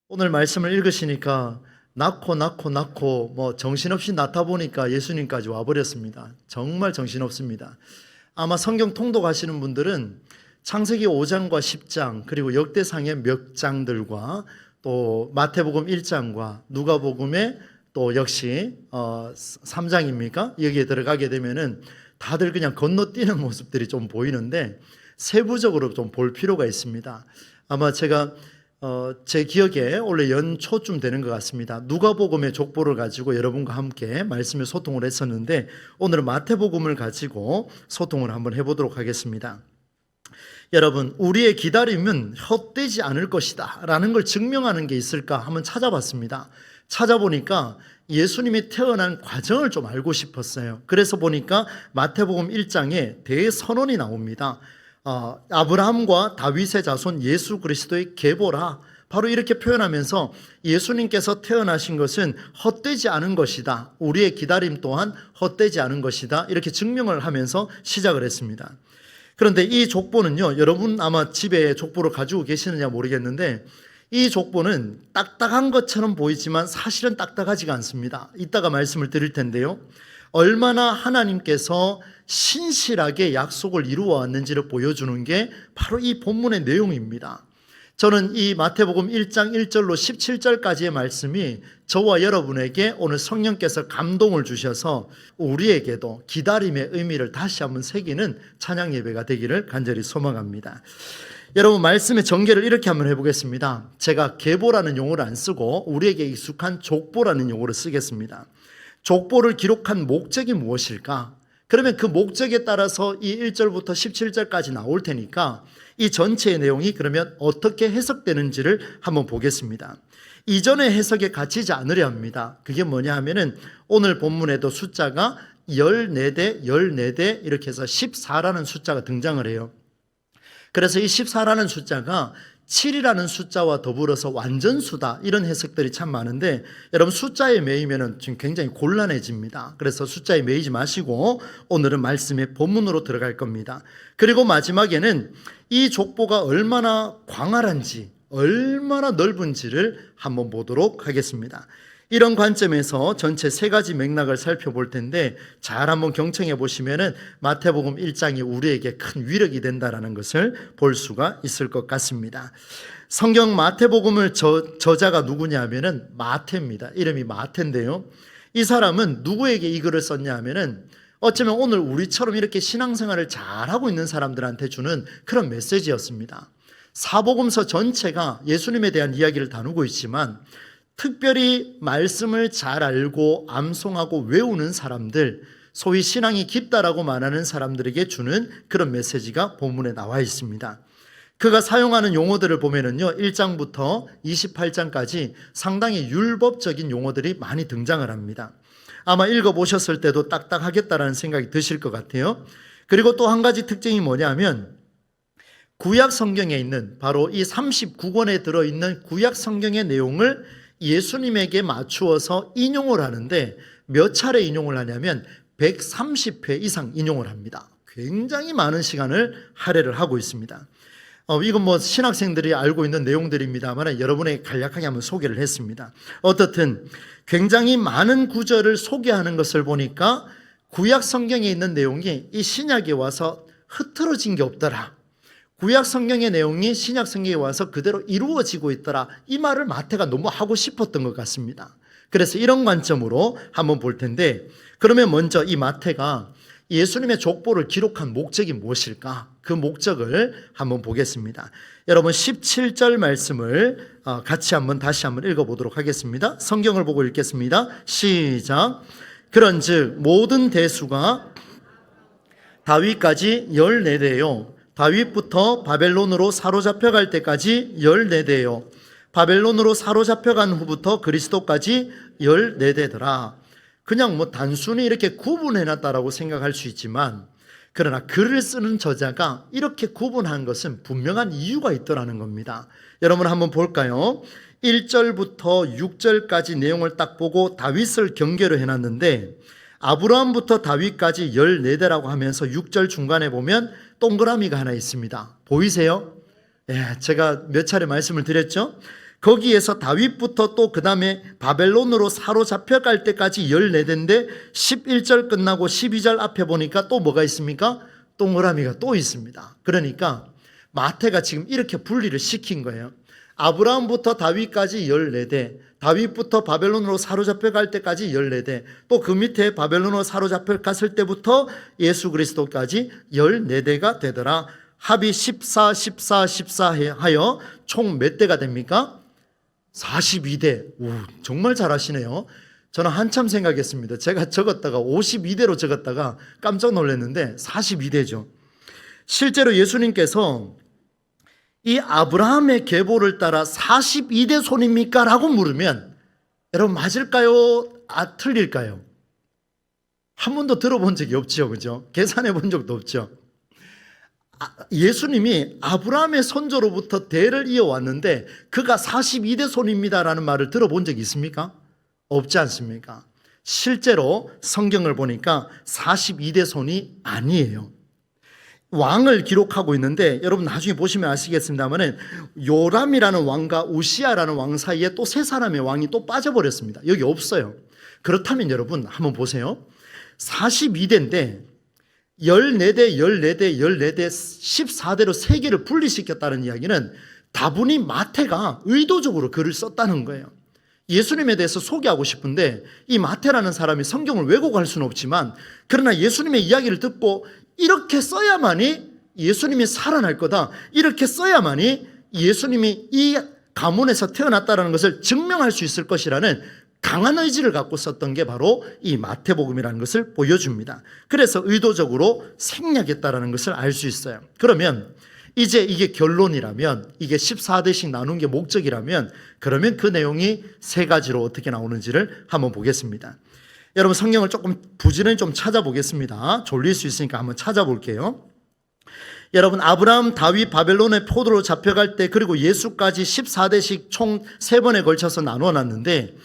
오늘 말씀을 읽으시니까 낳고 뭐 정신없이 낳다 보니까 예수님까지 와버렸습니다. 정말 정신없습니다. 아마 성경 통독하시는 분들은 창세기 5장과 10장 그리고 역대상의 몇 장들과 또 마태복음 1장과 누가복음의 또 역시 3장입니까? 여기에 들어가게 되면은 다들 그냥 건너뛰는 모습들이 좀 보이는데 세부적으로 좀 볼 필요가 있습니다. 아마 제가 제 기억에 원래 연초쯤 되는 것 같습니다. 누가복음의 족보를 가지고 여러분과 함께 말씀을 소통을 했었는데 오늘은 마태복음을 가지고 소통을 한번 해보도록 하겠습니다. 여러분, 우리의 기다림은 헛되지 않을 것이다 라는 걸 증명하는 게 있을까 한번 찾아봤습니다. 찾아보니까 예수님이 태어난 과정을 좀 알고 싶었어요. 그래서 보니까 마태복음 1장에 대선언이 나옵니다. 아브라함과 다윗의 자손 예수 그리스도의 계보라, 바로 이렇게 표현하면서 예수님께서 태어나신 것은 헛되지 않은 것이다, 우리의 기다림 또한 헛되지 않은 것이다, 이렇게 증명을 하면서 시작을 했습니다. 그런데 이 족보는요, 여러분 아마 집에 족보를 가지고 계시느냐 모르겠는데 이 족보는 딱딱한 것처럼 보이지만 사실은 딱딱하지가 않습니다. 이따가 말씀을 드릴 텐데요, 얼마나 하나님께서 신실하게 약속을 이루어 왔는지를 보여주는 게 바로 이 본문의 내용입니다. 저는 이 마태복음 1장 1절로 17절까지의 말씀이 저와 여러분에게 오늘 성령께서 감동을 주셔서 우리에게도 기다림의 의미를 다시 한번 새기는 찬양 예배가 되기를 간절히 소망합니다. 여러분, 말씀의 전개를 이렇게 한번 해보겠습니다. 제가 계보라는 용어를 안 쓰고 우리에게 익숙한 족보라는 용어를 쓰겠습니다. 족보를 기록한 목적이 무엇일까? 그러면 그 목적에 따라서 이 1절부터 17절까지 나올 테니까 이 전체의 내용이 그러면 어떻게 해석되는지를 한번 보겠습니다. 이전의 해석에 갇히지 않으려 합니다. 그게 뭐냐 하면은 오늘 본문에도 숫자가 14대, 14대 이렇게 해서 14라는 숫자가 등장을 해요. 그래서 이 14라는 숫자가 7이라는 숫자와 더불어서 완전수다, 이런 해석들이 참 많은데 여러분, 숫자에 매이면 지금 굉장히 곤란해집니다. 그래서 숫자에 매이지 마시고 오늘은 말씀의 본문으로 들어갈 겁니다. 그리고 마지막에는 이 족보가 얼마나 광활한지, 얼마나 넓은지를 한번 보도록 하겠습니다. 이런 관점에서 전체 세 가지 맥락을 살펴볼 텐데 잘 한번 경청해 보시면은 마태복음 1장이 우리에게 큰 위력이 된다는 것을 볼 수가 있을 것 같습니다. 성경 마태복음을 저자가 누구냐 하면은 마태입니다. 이름이 마태인데요, 이 사람은 누구에게 이 글을 썼냐 하면은 어쩌면 오늘 우리처럼 이렇게 신앙생활을 잘하고 있는 사람들한테 주는 그런 메시지였습니다. 사복음서 전체가 예수님에 대한 이야기를 다루고 있지만 특별히 말씀을 잘 알고 암송하고 외우는 사람들, 소위 신앙이 깊다라고 말하는 사람들에게 주는 그런 메시지가 본문에 나와 있습니다. 그가 사용하는 용어들을 보면은요, 1장부터 28장까지 상당히 율법적인 용어들이 많이 등장을 합니다. 아마 읽어보셨을 때도 딱딱하겠다라는 생각이 드실 것 같아요. 그리고 또 한 가지 특징이 뭐냐면 구약 성경에 있는 바로 이 39권에 들어있는 구약 성경의 내용을 예수님에게 맞추어서 인용을 하는데 몇 차례 인용을 하냐면 130회 이상 인용을 합니다. 굉장히 많은 시간을 할애를 하고 있습니다. 이건 뭐 신학생들이 알고 있는 내용들입니다만 여러분에게 간략하게 한번 소개를 했습니다. 어떻든 굉장히 많은 구절을 소개하는 것을 보니까 구약 성경에 있는 내용이 이 신약에 와서 흐트러진 게 없더라, 구약 성경의 내용이 신약 성경에 와서 그대로 이루어지고 있더라, 이 말을 마태가 너무 하고 싶었던 것 같습니다. 그래서 이런 관점으로 한번 볼 텐데, 그러면 먼저 이 마태가 예수님의 족보를 기록한 목적이 무엇일까? 그 목적을 한번 보겠습니다. 여러분, 17절 말씀을 같이 다시 한번 읽어보도록 하겠습니다. 성경을 보고 읽겠습니다. 시작. 그런즉 모든 대수가 다윗까지 14대요 다윗부터 바벨론으로 사로잡혀갈 때까지 14대요 바벨론으로 사로잡혀간 후부터 그리스도까지 14대더라. 그냥 뭐 단순히 이렇게 구분해놨다라고 생각할 수 있지만, 그러나 글을 쓰는 저자가 이렇게 구분한 것은 분명한 이유가 있더라는 겁니다. 여러분 한번 볼까요? 1절부터 6절까지 내용을 딱 보고 다윗을 경계로 해놨는데 아브라함부터 다윗까지 14대라고 하면서 6절 중간에 보면 동그라미가 하나 있습니다. 보이세요? 예, 제가 몇 차례 말씀을 드렸죠? 거기에서 다윗부터 또 그 다음에 바벨론으로 사로잡혀갈 때까지 14대인데 11절 끝나고 12절 앞에 보니까 또 뭐가 있습니까? 동그라미가 또 있습니다. 그러니까 마태가 지금 이렇게 분리를 시킨 거예요. 아브라함부터 다윗까지 14대, 다윗부터 바벨론으로 사로잡혀갈 때까지 14대, 또 그 밑에 바벨론으로 사로잡혀갔을 때부터 예수 그리스도까지 14대가 되더라. 합이 14, 14, 14 하여 총 몇 대가 됩니까? 42대. 오, 정말 잘하시네요. 저는 한참 생각했습니다. 제가 적었다가 52대로 적었다가 깜짝 놀랐는데 42대죠. 실제로 예수님께서 이 아브라함의 계보를 따라 42대 손입니까? 라고 물으면 여러분 맞을까요? 틀릴까요? 한 번도 들어본 적이 없죠. 그죠? 계산해 본 적도 없죠. 예수님이 아브라함의 선조로부터 대를 이어왔는데 그가 42대 손입니다라는 말을 들어본 적이 있습니까? 없지 않습니까? 실제로 성경을 보니까 42대 손이 아니에요. 왕을 기록하고 있는데 여러분 나중에 보시면 아시겠습니다만은 요람이라는 왕과 우시아라는 왕 사이에 또 세 사람의 왕이 또 빠져버렸습니다. 여기 없어요. 그렇다면 여러분 한번 보세요. 42대인데 14대, 14대, 14대, 14대로 세 개를 분리시켰다는 이야기는 다분히 마태가 의도적으로 글을 썼다는 거예요. 예수님에 대해서 소개하고 싶은데 이 마태라는 사람이 성경을 왜곡할 수는 없지만 그러나 예수님의 이야기를 듣고 이렇게 써야만이 예수님이 살아날 거다, 이렇게 써야만이 예수님이 이 가문에서 태어났다는 것을 증명할 수 있을 것이라는 강한 의지를 갖고 썼던 게 바로 이 마태복음이라는 것을 보여줍니다. 그래서 의도적으로 생략했다는 것을 알 수 있어요. 그러면 이제 이게 결론이라면, 이게 14대씩 나눈 게 목적이라면, 그러면 그 내용이 세 가지로 어떻게 나오는지를 한번 보겠습니다. 여러분 성경을 조금 부지런히 좀 찾아보겠습니다. 졸릴 수 있으니까 한번 찾아볼게요. 여러분 아브라함, 다윗, 바벨론의 포로로 잡혀갈 때 그리고 예수까지 14대씩 총 3번에 걸쳐서 나누어놨는데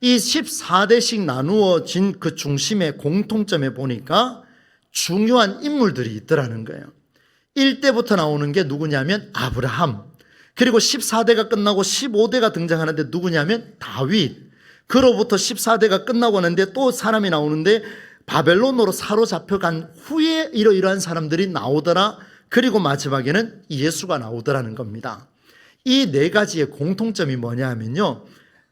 이 14대씩 나누어진 그 중심의 공통점에 보니까 중요한 인물들이 있더라는 거예요. 1대부터 나오는 게 누구냐면 아브라함, 그리고 14대가 끝나고 15대가 등장하는데 누구냐면 다윗, 그로부터 14대가 끝나고 하는데 또 사람이 나오는데 바벨론으로 사로잡혀간 후에 이러이러한 사람들이 나오더라. 그리고 마지막에는 예수가 나오더라는 겁니다. 이 네 가지의 공통점이 뭐냐 하면요,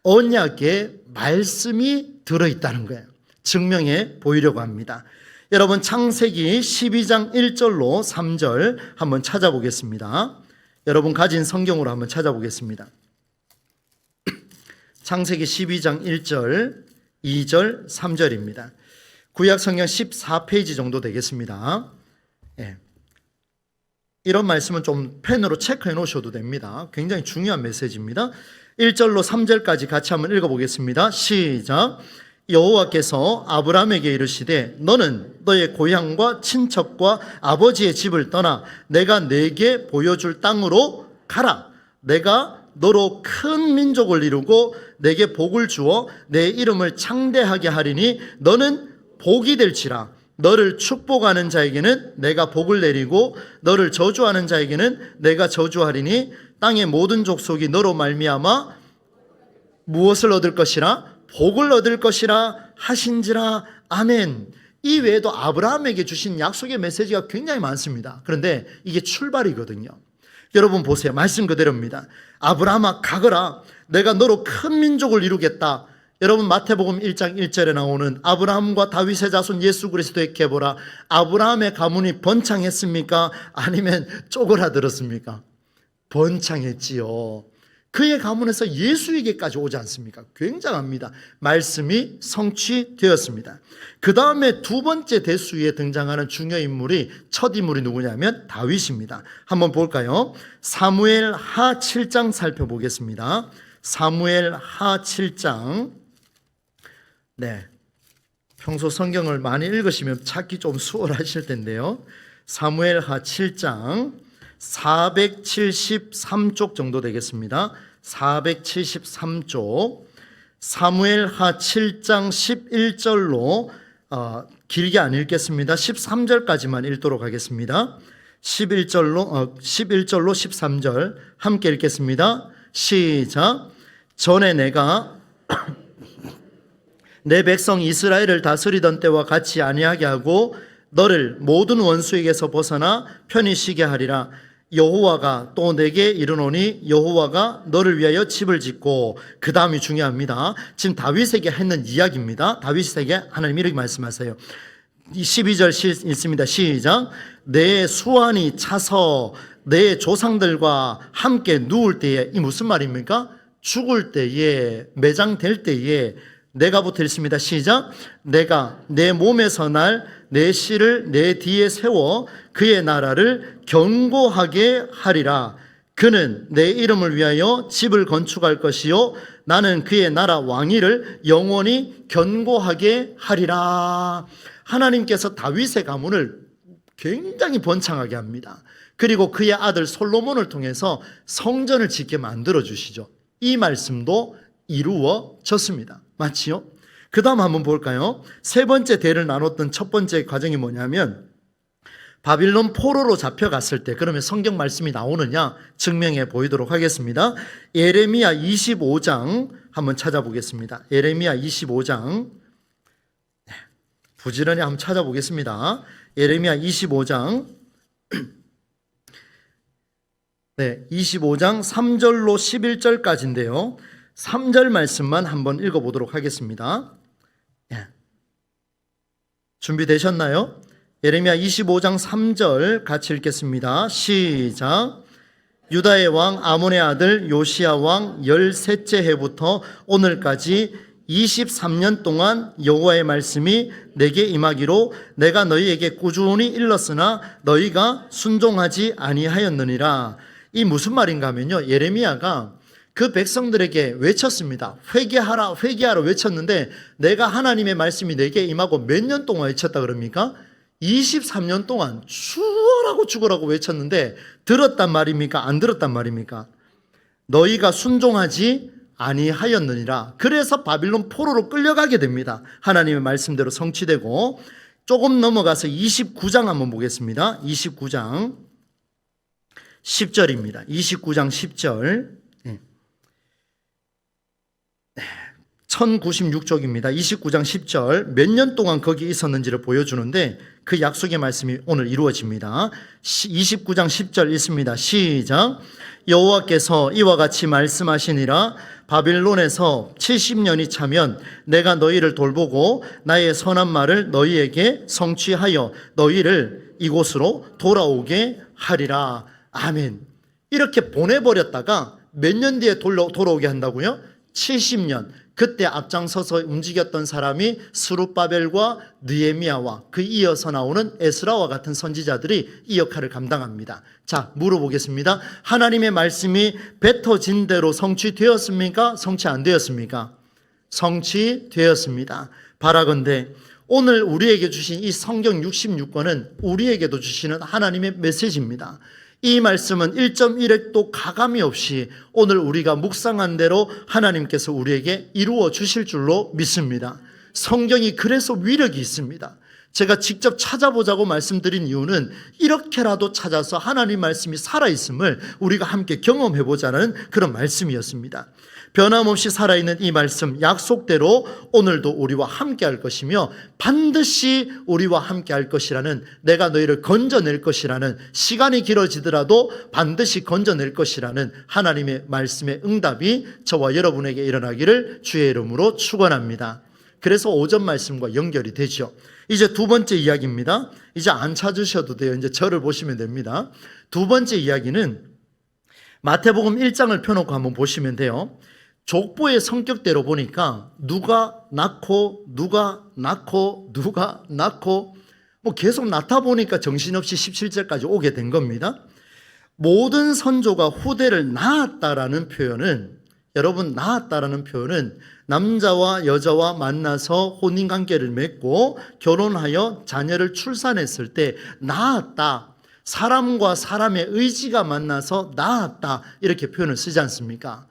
언약의 말씀이 들어있다는 거예요. 증명해 보이려고 합니다. 여러분 창세기 12장 1절로 3절 한번 찾아보겠습니다. 여러분 가진 성경으로 한번 찾아보겠습니다. 창세기 12장 1절, 2절, 3절입니다. 구약 성경 14페이지 정도 되겠습니다. 예. 이런 말씀은 좀 펜으로 체크해 놓으셔도 됩니다. 굉장히 중요한 메시지입니다. 1절로 3절까지 같이 한번 읽어보겠습니다. 시작. 여호와께서 아브라함에게 이르시되 너는 너의 고향과 친척과 아버지의 집을 떠나 내가 네게 보여줄 땅으로 가라. 내가 너로 큰 민족을 이루고 내게 복을 주어 내 이름을 창대하게 하리니 너는 복이 될지라. 너를 축복하는 자에게는 내가 복을 내리고 너를 저주하는 자에게는 내가 저주하리니 땅의 모든 족속이 너로 말미암아 무엇을 얻을 것이라? 복을 얻을 것이라 하신지라. 아멘. 이 외에도 아브라함에게 주신 약속의 메시지가 굉장히 많습니다. 그런데 이게 출발이거든요. 여러분 보세요. 말씀 그대로입니다. 아브라함아 가거라. 내가 너로 큰 민족을 이루겠다. 여러분 마태복음 1장 1절에 나오는 아브라함과 다윗의 자손 예수 그리스도의 계보라. 아브라함의 가문이 번창했습니까? 아니면 쪼그라들었습니까? 번창했지요. 그의 가문에서 예수에게까지 오지 않습니까? 굉장합니다. 말씀이 성취되었습니다. 그 다음에 두 번째 대수에 등장하는 중요 인물이, 첫 인물이 누구냐면 다윗입니다. 한번 볼까요? 사무엘 하 7장 살펴보겠습니다. 사무엘 하 7장. 네, 평소 성경을 많이 읽으시면 찾기 좀 수월하실 텐데요. 사무엘 하 7장 473쪽 정도 되겠습니다. 473쪽. 사무엘 하 7장 11절로 길게 안 읽겠습니다. 13절까지만 읽도록 하겠습니다. 11절로 13절 함께 읽겠습니다. 시작. 전에 내가 내 백성 이스라엘을 다스리던 때와 같이 아니하게 하고 너를 모든 원수에게서 벗어나 편히 쉬게 하리라. 여호와가 또 내게 이르노니 여호와가 너를 위하여 집을 짓고, 그 다음이 중요합니다. 지금 다윗에게 했는 이야기입니다. 다윗에게 하나님 이렇게 말씀하세요. 12절 읽습니다. 시작. 내 수완이 차서 내 조상들과 함께 누울 때에, 이 무슨 말입니까? 죽을 때에, 매장될 때에 내가부터 읽습니다. 시작. 내가 내 몸에서 날 내 씨를 내 뒤에 세워 그의 나라를 견고하게 하리라. 그는 내 이름을 위하여 집을 건축할 것이요 나는 그의 나라 왕위를 영원히 견고하게 하리라. 하나님께서 다윗의 가문을 굉장히 번창하게 합니다. 그리고 그의 아들 솔로몬을 통해서 성전을 짓게 만들어 주시죠. 이 말씀도 이루어졌습니다. 맞지요? 그 다음 한번 볼까요? 세 번째 대를 나눴던 첫 번째 과정이 뭐냐면, 바빌론 포로로 잡혀갔을 때 그러면 성경 말씀이 나오느냐 증명해 보이도록 하겠습니다. 예레미야 25장 한번 찾아보겠습니다. 예레미야 25장 부지런히 한번 찾아보겠습니다. 예레미야 25장 25장 3절로 11절까지인데요. 3절 말씀만 한번 읽어보도록 하겠습니다. 준비되셨나요? 예레미야 25장 3절 같이 읽겠습니다. 시작. 유다의 왕 아몬의 아들 요시야 왕 13째 해부터 오늘까지 23년 동안 여호와의 말씀이 내게 임하기로 내가 너희에게 꾸준히 일렀으나 너희가 순종하지 아니하였느니라. 이 무슨 말인가 하면요, 예레미야가 그 백성들에게 외쳤습니다. 회개하라 회개하라 외쳤는데, 내가 하나님의 말씀이 내게 임하고 몇 년 동안 외쳤다 그럽니까? 23년 동안 죽으라고 외쳤는데 들었단 말입니까? 안 들었단 말입니까? 너희가 순종하지 아니하였느니라. 그래서 바빌론 포로로 끌려가게 됩니다. 하나님의 말씀대로 성취되고. 조금 넘어가서 29장 한번 보겠습니다. 29장 10절입니다. 29장 10절 1096쪽입니다. 29장 10절 몇 년 동안 거기 있었는지를 보여주는데 그 약속의 말씀이 오늘 이루어집니다. 29장 10절 읽습니다. 시작. 여호와께서 이와 같이 말씀하시니라. 바빌론에서 70년이 차면 내가 너희를 돌보고 나의 선한 말을 너희에게 성취하여 너희를 이곳으로 돌아오게 하리라. 아멘. 이렇게 보내버렸다가 몇 년 뒤에 돌아오게 한다고요? 70년. 그때 앞장서서 움직였던 사람이 스룹바벨과 느헤미야와 그 이어서 나오는 에스라와 같은 선지자들이 이 역할을 감당합니다. 자, 물어보겠습니다. 하나님의 말씀이 뱉어진 대로 성취되었습니까? 성취 안 되었습니까? 성취되었습니다. 바라건대 오늘 우리에게 주신 이 성경 66권은 우리에게도 주시는 하나님의 메시지입니다. 이 말씀은 1.1획도 가감이 없이 오늘 우리가 묵상한 대로 하나님께서 우리에게 이루어 주실 줄로 믿습니다. 성경이 그래서 위력이 있습니다. 제가 직접 찾아보자고 말씀드린 이유는 이렇게라도 찾아서 하나님 말씀이 살아있음을 우리가 함께 경험해보자는 그런 말씀이었습니다. 변함없이 살아있는 이 말씀 약속대로 오늘도 우리와 함께 할 것이며 반드시 우리와 함께 할 것이라는, 내가 너희를 건져낼 것이라는, 시간이 길어지더라도 반드시 건져낼 것이라는 하나님의 말씀의 응답이 저와 여러분에게 일어나기를 주의 이름으로 축원합니다. 그래서 오전 말씀과 연결이 되죠. 이제 두 번째 이야기입니다. 이제 안 찾으셔도 돼요. 이제 저를 보시면 됩니다. 두 번째 이야기는 마태복음 1장을 펴놓고 한번 보시면 돼요. 족보의 성격대로 보니까 누가 낳고 뭐 계속 낳다 보니까 정신없이 17절까지 오게 된 겁니다. 모든 선조가 후대를 낳았다라는 표현은, 여러분, 낳았다라는 표현은 남자와 여자와 만나서 혼인관계를 맺고 결혼하여 자녀를 출산했을 때 낳았다, 사람과 사람의 의지가 만나서 낳았다, 이렇게 표현을 쓰지 않습니까?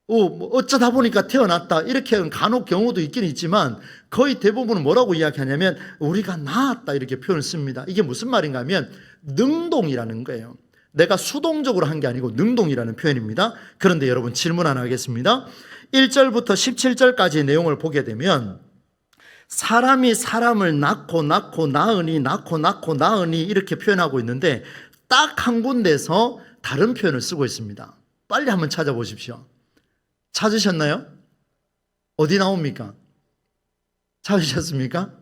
어쩌다 보니까 태어났다, 이렇게 간혹 경우도 있긴 있지만 거의 대부분은 뭐라고 이야기하냐면 우리가 낳았다, 이렇게 표현을 씁니다. 이게 무슨 말인가 하면 능동이라는 거예요. 내가 수동적으로 한 게 아니고 능동이라는 표현입니다. 그런데 여러분, 질문 하나 하겠습니다. 1절부터 17절까지의 내용을 보게 되면 사람이 사람을 낳고 낳으니 이렇게 표현하고 있는데 딱 한 군데에서 다른 표현을 쓰고 있습니다. 빨리 한번 찾아보십시오. 찾으셨나요? 어디 나옵니까? 찾으셨습니까?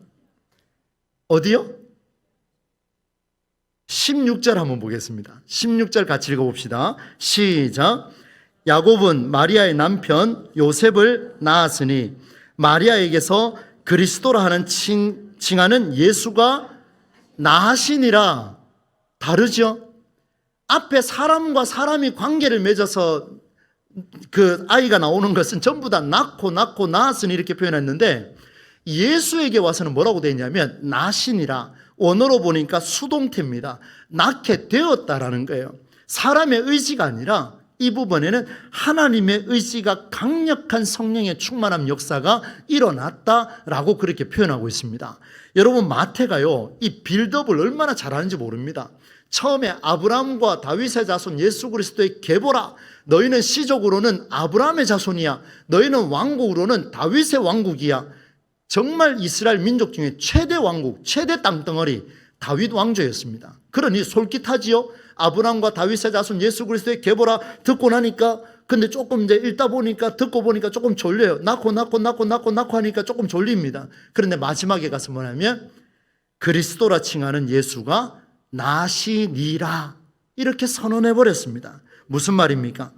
어디요? 16절 한번 보겠습니다. 16절 같이 읽어봅시다. 시작. 야곱은 마리아의 남편 요셉을 낳았으니 마리아에게서 그리스도라 하는 칭하는 예수가 나하시니라. 다르죠? 앞에 사람과 사람이 관계를 맺어서 그 아이가 나오는 것은 전부 다 낳고 낳았으니 이렇게 표현했는데 예수에게 와서는 뭐라고 되어 있냐면 나시니라. 원어로 보니까 수동태입니다. 낳게 되었다라는 거예요. 사람의 의지가 아니라 이 부분에는 하나님의 의지가 강력한 성령의 충만함 역사가 일어났다라고 그렇게 표현하고 있습니다. 여러분 마태가요 이 빌드업을 얼마나 잘하는지 모릅니다. 처음에 아브라함과 다윗의 자손 예수 그리스도의 계보라. 너희는 씨족으로는 아브라함의 자손이야. 너희는 왕국으로는 다윗의 왕국이야. 정말 이스라엘 민족 중에 최대 왕국, 최대 땅덩어리 다윗 왕조였습니다. 그러니 솔깃하지요. 아브라함과 다윗의 자손 예수 그리스도의 계보라 듣고 나니까 근데 조금 이제 읽다 보니까 듣고 보니까 조금 졸려요. 낳고 하니까 조금 졸립니다. 그런데 마지막에 가서 뭐냐면 그리스도라 칭하는 예수가 나시니라 이렇게 선언해 버렸습니다. 무슨 말입니까?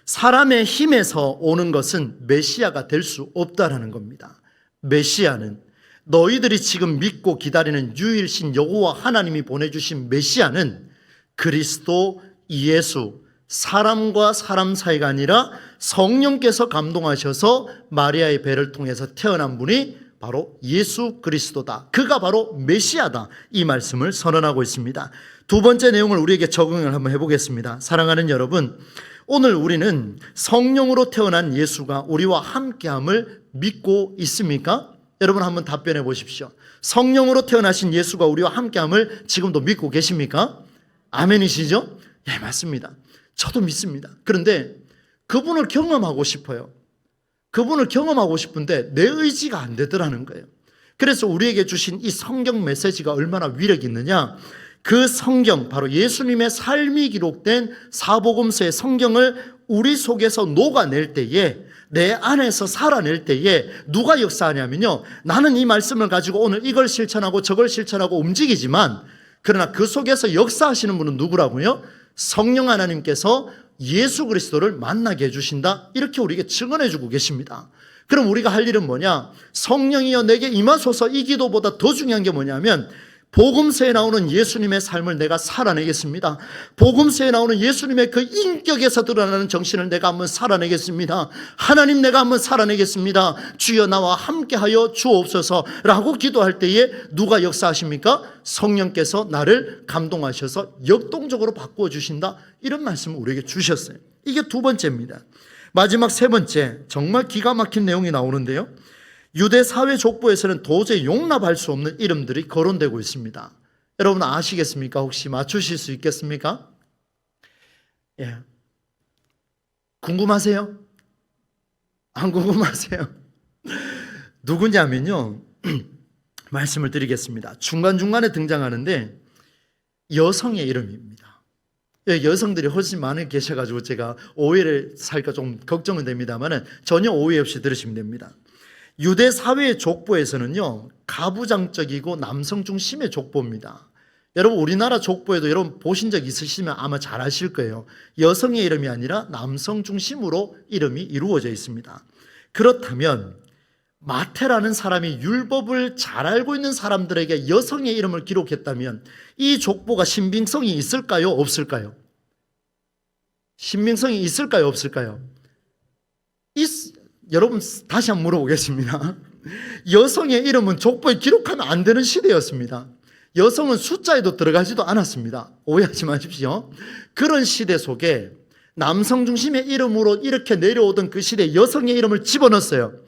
사람의 힘에서 오는 것은 메시아가 될 수 없다라는 겁니다. 메시아는 너희들이 지금 믿고 기다리는 유일신 여호와 하나님이 보내주신 메시아는 그리스도 예수, 사람과 사람 사이가 아니라 성령께서 감동하셔서 마리아의 배를 통해서 태어난 분이 바로 예수 그리스도다. 그가 바로 메시아다. 이 말씀을 선언하고 있습니다. 두 번째 내용을 우리에게 적응을 한번 해보겠습니다. 사랑하는 여러분, 오늘 우리는 성령으로 태어난 예수가 우리와 함께함을 믿고 있습니까? 여러분 한번 답변해 보십시오. 성령으로 태어나신 예수가 우리와 함께함을 지금도 믿고 계십니까? 아멘이시죠? 예, 맞습니다. 저도 믿습니다. 그런데 그분을 경험하고 싶어요. 그분을 경험하고 싶은데 내 의지가 안 되더라는 거예요. 그래서 우리에게 주신 이 성경 메시지가 얼마나 위력이 있느냐. 그 성경, 바로 예수님의 삶이 기록된 사복음서의 성경을 우리 속에서 녹아낼 때에, 내 안에서 살아낼 때에 누가 역사하냐면요, 나는 이 말씀을 가지고 오늘 이걸 실천하고 저걸 실천하고 움직이지만, 그러나 그 속에서 역사하시는 분은 누구라고요? 성령 하나님께서 예수 그리스도를 만나게 해주신다. 이렇게 우리에게 증언해 주고 계십니다. 그럼 우리가 할 일은 뭐냐? 성령이여 내게 임하소서. 이 기도보다 더 중요한 게 뭐냐면 복음서에 나오는 예수님의 삶을 내가 살아내겠습니다. 복음서에 나오는 예수님의 그 인격에서 드러나는 정신을 내가 한번 살아내겠습니다. 하나님 내가 한번 살아내겠습니다. 주여 나와 함께하여 주옵소서 라고 기도할 때에 누가 역사하십니까? 성령께서 나를 감동하셔서 역동적으로 바꾸어 주신다. 이런 말씀을 우리에게 주셨어요. 이게 두 번째입니다. 마지막 세 번째, 정말 기가 막힌 내용이 나오는데요, 유대 사회 족보에서는 도저히 용납할 수 없는 이름들이 거론되고 있습니다. 여러분 아시겠습니까? 혹시 맞추실 수 있겠습니까? 예. 궁금하세요? 안 궁금하세요? 누구냐면요, 말씀을 드리겠습니다. 중간중간에 등장하는데 여성의 이름입니다. 여성들이 훨씬 많이 계셔가지고 제가 오해를 살까 좀 걱정은 됩니다만 전혀 오해 없이 들으시면 됩니다. 유대 사회의 족보에서는요, 가부장적이고 남성 중심의 족보입니다. 여러분 우리나라 족보에도 여러분 보신 적 있으시면 아마 잘 아실 거예요. 여성의 이름이 아니라 남성 중심으로 이름이 이루어져 있습니다. 그렇다면 마태라는 사람이 율법을 잘 알고 있는 사람들에게 여성의 이름을 기록했다면 이 족보가 신빙성이 있을까요? 없을까요? 신빙성이 있을까요? 없을까요? 여러분 다시 한번 물어보겠습니다. 여성의 이름은 족보에 기록하면 안 되는 시대였습니다. 여성은 숫자에도 들어가지도 않았습니다. 오해하지 마십시오. 그런 시대 속에 남성 중심의 이름으로 이렇게 내려오던 그 시대에 여성의 이름을 집어넣었어요.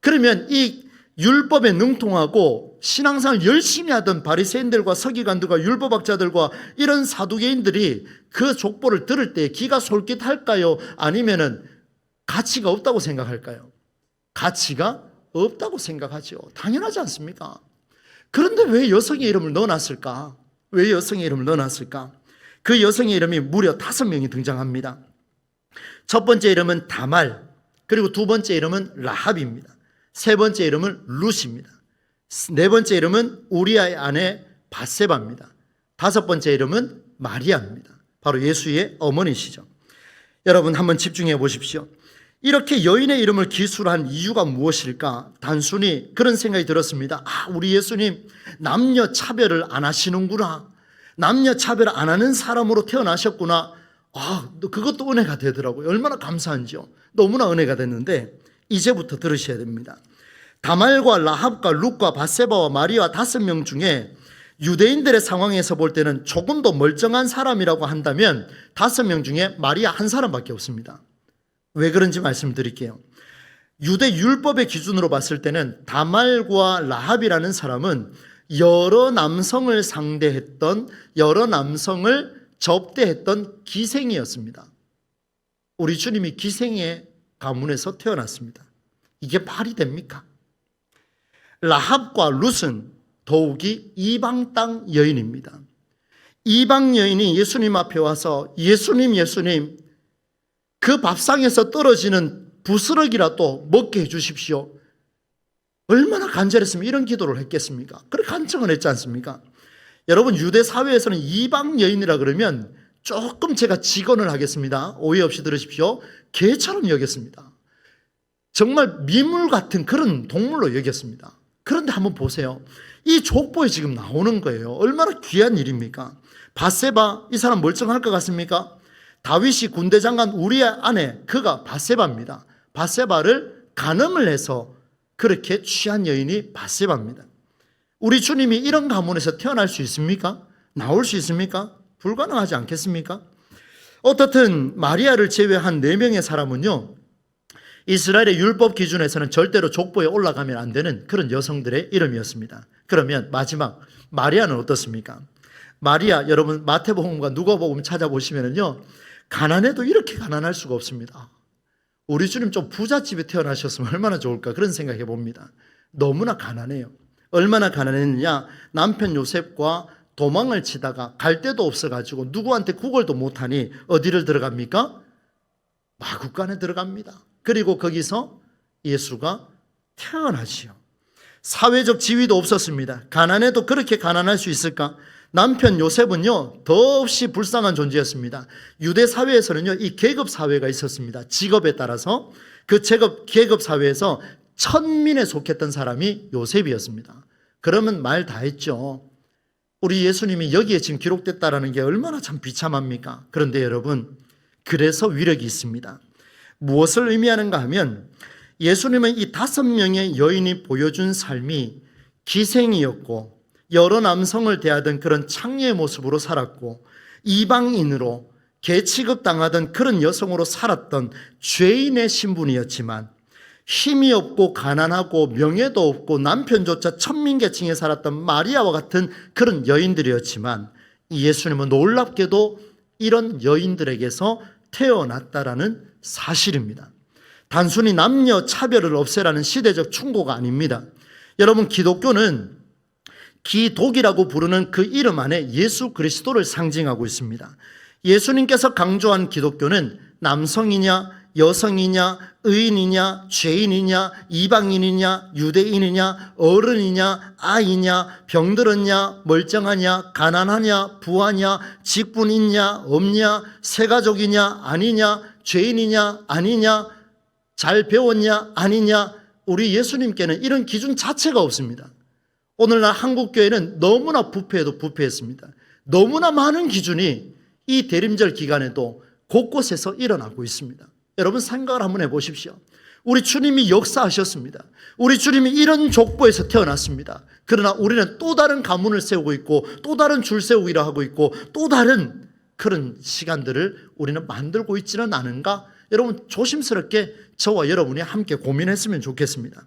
그러면 이 율법에 능통하고 신앙생활 열심히 하던 바리새인들과 서기관들과 율법학자들과 이런 사두개인들이 그 족보를 들을 때 귀가 솔깃할까요? 아니면은 가치가 없다고 생각할까요? 가치가 없다고 생각하죠. 당연하지 않습니까? 그런데 왜 여성의 이름을 넣어놨을까? 왜 여성의 이름을 넣어놨을까? 그 여성의 이름이 무려 5명이 등장합니다. 첫 번째 이름은 다말, 그리고 두 번째 이름은 라합입니다. 세 번째 이름은 룻입니다. 네 번째 이름은 우리아의 아내 바세바입니다. 다섯 번째 이름은 마리아입니다. 바로 예수의 어머니시죠. 여러분 한번 집중해 보십시오. 이렇게 여인의 이름을 기술한 이유가 무엇일까? 단순히 그런 생각이 들었습니다. 우리 예수님 남녀 차별을 안 하시는구나. 남녀 차별 안 하는 사람으로 태어나셨구나. 그것도 은혜가 되더라고요. 얼마나 감사한지요. 너무나 은혜가 됐는데 이제부터 들으셔야 됩니다. 다말과 라합과 룻과 바세바와 마리아 5명 중에 유대인들의 상황에서 볼 때는 조금 더 멀쩡한 사람이라고 한다면 5명 중에 마리아 한 사람밖에 없습니다. 왜 그런지 말씀드릴게요. 유대 율법의 기준으로 봤을 때는 다말과 라합이라는 사람은 여러 남성을 상대했던, 여러 남성을 접대했던 기생이었습니다. 우리 주님이 기생의 가문에서 태어났습니다. 이게 말이 됩니까? 라합과 룻은 더욱이 이방 땅 여인입니다. 이방 여인이 예수님 앞에 와서 예수님 그 밥상에서 떨어지는 부스러기라도 먹게 해주십시오. 얼마나 간절했으면 이런 기도를 했겠습니까? 그렇게 간청을 했지 않습니까? 여러분 유대 사회에서는 이방 여인이라 그러면 조금 제가 직언을 하겠습니다. 오해 없이 들으십시오. 개처럼 여겼습니다. 정말 미물 같은 그런 동물로 여겼습니다. 그런데 한번 보세요. 이 족보에 지금 나오는 거예요. 얼마나 귀한 일입니까? 바세바, 이 사람 멀쩡할 것 같습니까? 다윗이 군대 장관 우리의 아내, 그가 바세바입니다. 바세바를 간음을 해서 그렇게 취한 여인이 바세바입니다. 우리 주님이 이런 가문에서 태어날 수 있습니까? 나올 수 있습니까? 불가능하지 않겠습니까? 어떻든 마리아를 제외한 4명의 사람은요, 이스라엘의 율법 기준에서는 절대로 족보에 올라가면 안 되는 그런 여성들의 이름이었습니다. 그러면 마지막 마리아는 어떻습니까? 마리아, 여러분 마태복음과 누가복음 찾아보시면요, 가난해도 이렇게 가난할 수가 없습니다. 우리 주님 좀 부잣집에 태어나셨으면 얼마나 좋을까 그런 생각해 봅니다. 너무나 가난해요. 얼마나 가난했느냐? 남편 요셉과 도망을 치다가 갈 데도 없어가지고 누구한테 구걸도 못하니 어디를 들어갑니까? 마구간에 들어갑니다. 그리고 거기서 예수가 태어나지요. 사회적 지위도 없었습니다. 가난해도 그렇게 가난할 수 있을까? 남편 요셉은요, 더없이 불쌍한 존재였습니다. 유대 사회에서는요, 이 계급 사회가 있었습니다. 직업에 따라서 그 계급 사회에서 천민에 속했던 사람이 요셉이었습니다. 그러면 말 다 했죠. 우리 예수님이 여기에 지금 기록됐다라는 게 얼마나 참 비참합니까? 그런데 여러분, 그래서 위력이 있습니다. 무엇을 의미하는가 하면 예수님은 이 5명의 여인이 보여준 삶이 기생이었고 여러 남성을 대하던 그런 창녀의 모습으로 살았고 이방인으로 개취급당하던 그런 여성으로 살았던 죄인의 신분이었지만 힘이 없고 가난하고 명예도 없고 남편조차 천민계층에 살았던 마리아와 같은 그런 여인들이었지만 예수님은 놀랍게도 이런 여인들에게서 태어났다라는 사실입니다. 단순히 남녀 차별을 없애라는 시대적 충고가 아닙니다. 여러분, 기독교는 기독이라고 부르는 그 이름 안에 예수 그리스도를 상징하고 있습니다. 예수님께서 강조한 기독교는 남성이냐 여성이냐 의인이냐 죄인이냐 이방인이냐 유대인이냐 어른이냐 아이냐 병들었냐 멀쩡하냐 가난하냐 부하냐 직분 있냐 없냐 새가족이냐 아니냐 죄인이냐 아니냐 잘 배웠냐 아니냐, 우리 예수님께는 이런 기준 자체가 없습니다. 오늘날 한국교회는 너무나 부패해도 부패했습니다. 너무나 많은 기준이 이 대림절 기간에도 곳곳에서 일어나고 있습니다. 여러분 생각을 한번 해보십시오. 우리 주님이 역사하셨습니다. 우리 주님이 이런 족보에서 태어났습니다. 그러나 우리는 또 다른 가문을 세우고 있고 또 다른 줄 세우기를 하고 있고 또 다른 그런 시간들을 우리는 만들고 있지는 않은가? 여러분 조심스럽게 저와 여러분이 함께 고민했으면 좋겠습니다.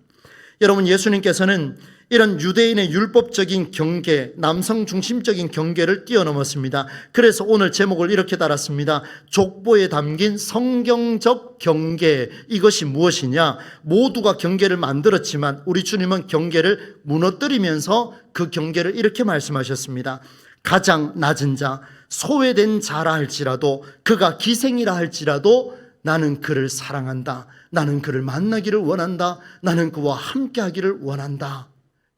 여러분, 예수님께서는 이런 유대인의 율법적인 경계, 남성 중심적인 경계를 뛰어넘었습니다. 그래서 오늘 제목을 이렇게 달았습니다. 족보에 담긴 성경적 경계, 이것이 무엇이냐? 모두가 경계를 만들었지만 우리 주님은 경계를 무너뜨리면서 그 경계를 이렇게 말씀하셨습니다. 가장 낮은 자, 소외된 자라 할지라도, 그가 기생이라 할지라도 나는 그를 사랑한다. 나는 그를 만나기를 원한다. 나는 그와 함께하기를 원한다.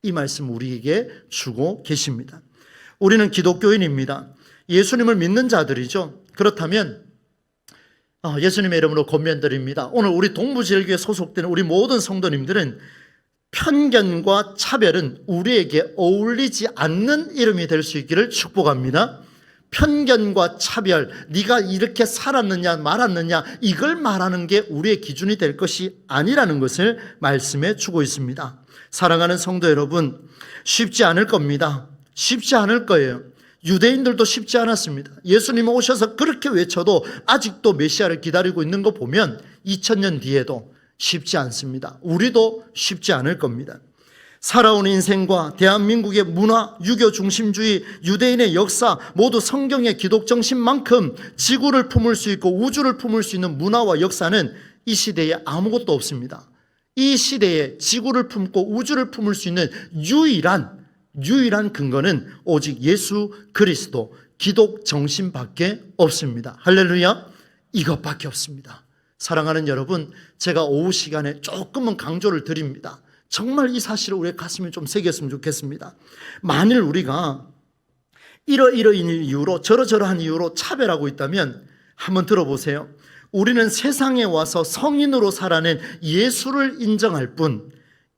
이 말씀 우리에게 주고 계십니다. 우리는 기독교인입니다. 예수님을 믿는 자들이죠. 그렇다면 예수님의 이름으로 권면드립니다. 오늘 우리 동부제일교회 소속되는 우리 모든 성도님들은 편견과 차별은 우리에게 어울리지 않는 이름이 될 수 있기를 축복합니다. 편견과 차별, 네가 이렇게 살았느냐 말았느냐, 이걸 말하는 게 우리의 기준이 될 것이 아니라는 것을 말씀해 주고 있습니다. 사랑하는 성도 여러분, 쉽지 않을 겁니다. 쉽지 않을 거예요. 유대인들도 쉽지 않았습니다. 예수님 오셔서 그렇게 외쳐도 아직도 메시아를 기다리고 있는 거 보면 2000년 뒤에도 쉽지 않습니다. 우리도 쉽지 않을 겁니다. 살아온 인생과 대한민국의 문화, 유교 중심주의, 유대인의 역사, 모두 성경의 기독 정신만큼 지구를 품을 수 있고 우주를 품을 수 있는 문화와 역사는 이 시대에 아무것도 없습니다. 이 시대에 지구를 품고 우주를 품을 수 있는 유일한 근거는 오직 예수 그리스도, 기독 정신밖에 없습니다. 할렐루야! 이것밖에 없습니다. 사랑하는 여러분, 제가 오후 시간에 조금은 강조를 드립니다. 정말 이 사실을 우리의 가슴에 좀 새겼으면 좋겠습니다. 만일 우리가 이러이러한 이유로, 저러저러한 이유로 차별하고 있다면 한번 들어보세요. 우리는 세상에 와서 성인으로 살아낸 예수를 인정할 뿐,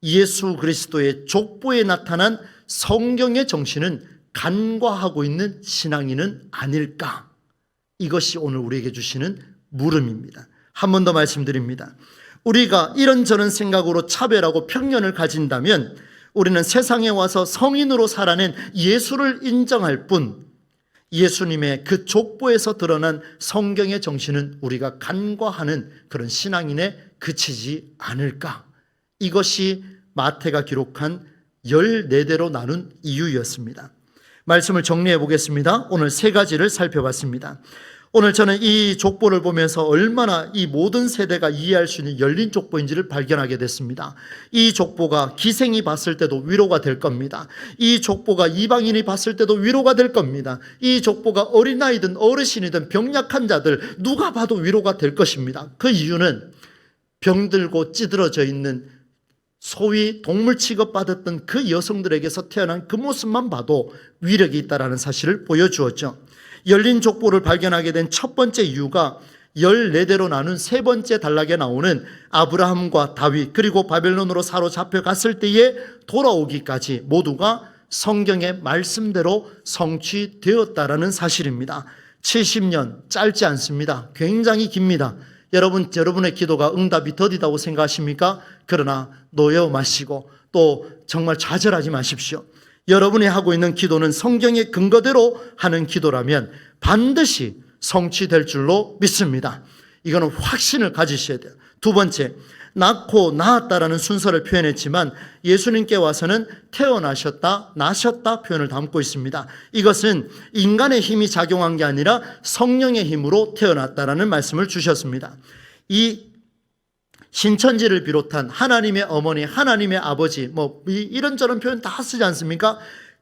예수 그리스도의 족보에 나타난 성경의 정신은 간과하고 있는 신앙인은 아닐까? 이것이 오늘 우리에게 주시는 물음입니다. 한 번 더 말씀드립니다. 우리가 이런저런 생각으로 차별하고 편견을 가진다면 우리는 세상에 와서 성인으로 살아낸 예수를 인정할 뿐, 예수님의 그 족보에서 드러난 성경의 정신은 우리가 간과하는 그런 신앙인에 그치지 않을까? 이것이 마태가 기록한 14대로 나눈 이유였습니다. 말씀을 정리해 보겠습니다. 오늘 3가지를 살펴봤습니다. 오늘 저는 이 족보를 보면서 얼마나 이 모든 세대가 이해할 수 있는 열린 족보인지를 발견하게 됐습니다. 이 족보가 기생이 봤을 때도 위로가 될 겁니다. 이 족보가 이방인이 봤을 때도 위로가 될 겁니다. 이 족보가 어린아이든 어르신이든 병약한 자들 누가 봐도 위로가 될 것입니다. 그 이유는 병들고 찌들어져 있는 소위 동물 취급받았던 그 여성들에게서 태어난 그 모습만 봐도 위력이 있다는 사실을 보여주었죠. 열린 족보를 발견하게 된 첫 번째 이유가 14대로 나눈 3번째 단락에 나오는 아브라함과 다윗, 그리고 바벨론으로 사로잡혀 갔을 때에 돌아오기까지 모두가 성경의 말씀대로 성취되었다라는 사실입니다. 70년 짧지 않습니다. 굉장히 깁니다. 여러분의 기도가 응답이 더디다고 생각하십니까? 그러나 놓여 마시고 또 정말 좌절하지 마십시오. 여러분이 하고 있는 기도는 성경의 근거대로 하는 기도라면 반드시 성취될 줄로 믿습니다. 이거는 확신을 가지셔야 돼요. 두 번째, 낳고 낳았다라는 순서를 표현했지만 예수님께 와서는 태어나셨다, 나셨다 표현을 담고 있습니다. 이것은 인간의 힘이 작용한 게 아니라 성령의 힘으로 태어났다라는 말씀을 주셨습니다. 이 신천지를 비롯한 하나님의 어머니, 하나님의 아버지, 이런저런 표현 다 쓰지 않습니까?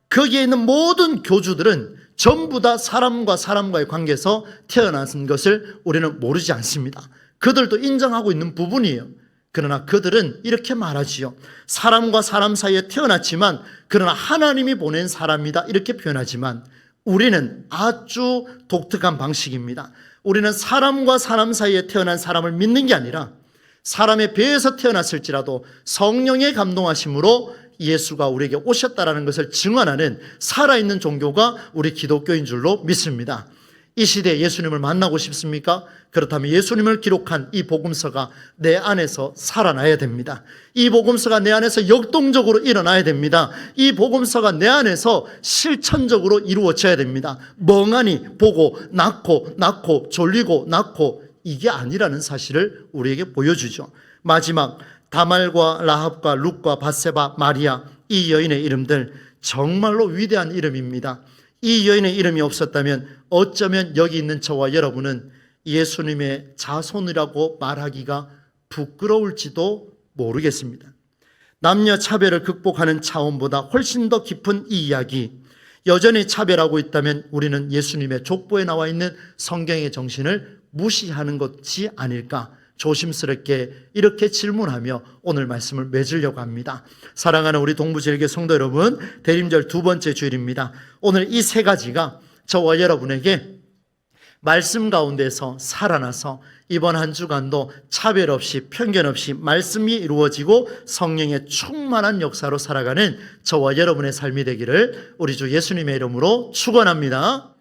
거기에 있는 모든 교주들은 전부 다 사람과 사람과의 관계에서 태어난 것을 우리는 모르지 않습니다. 그들도 인정하고 있는 부분이에요. 그러나 그들은 이렇게 말하지요. 사람과 사람 사이에 태어났지만 그러나 하나님이 보낸 사람이다, 이렇게 표현하지만 우리는 아주 독특한 방식입니다. 우리는 사람과 사람 사이에 태어난 사람을 믿는 게 아니라 사람의 배에서 태어났을지라도 성령의 감동하심으로 예수가 우리에게 오셨다라는 것을 증언하는 살아있는 종교가 우리 기독교인 줄로 믿습니다. 이 시대에 예수님을 만나고 싶습니까? 그렇다면 예수님을 기록한 이 복음서가 내 안에서 살아나야 됩니다. 이 복음서가 내 안에서 역동적으로 일어나야 됩니다. 이 복음서가 내 안에서 실천적으로 이루어져야 됩니다. 멍하니 보고 낳고 졸리고 낳고 이게 아니라는 사실을 우리에게 보여주죠. 마지막, 다말과 라합과 룻과 밧세바, 마리아, 이 여인의 이름들 정말로 위대한 이름입니다. 이 여인의 이름이 없었다면 어쩌면 여기 있는 저와 여러분은 예수님의 자손이라고 말하기가 부끄러울지도 모르겠습니다. 남녀 차별을 극복하는 차원보다 훨씬 더 깊은 이 이야기, 여전히 차별하고 있다면 우리는 예수님의 족보에 나와 있는 성경의 정신을 무시하는 것이 아닐까 조심스럽게 이렇게 질문하며 오늘 말씀을 맺으려고 합니다. 사랑하는 우리 동부제일교회 성도 여러분, 대림절 두 번째 주일입니다. 오늘 이 세 가지가 저와 여러분에게 말씀 가운데서 살아나서 이번 한 주간도 차별 없이 편견 없이 말씀이 이루어지고 성령의 충만한 역사로 살아가는 저와 여러분의 삶이 되기를 우리 주 예수님의 이름으로 축원합니다.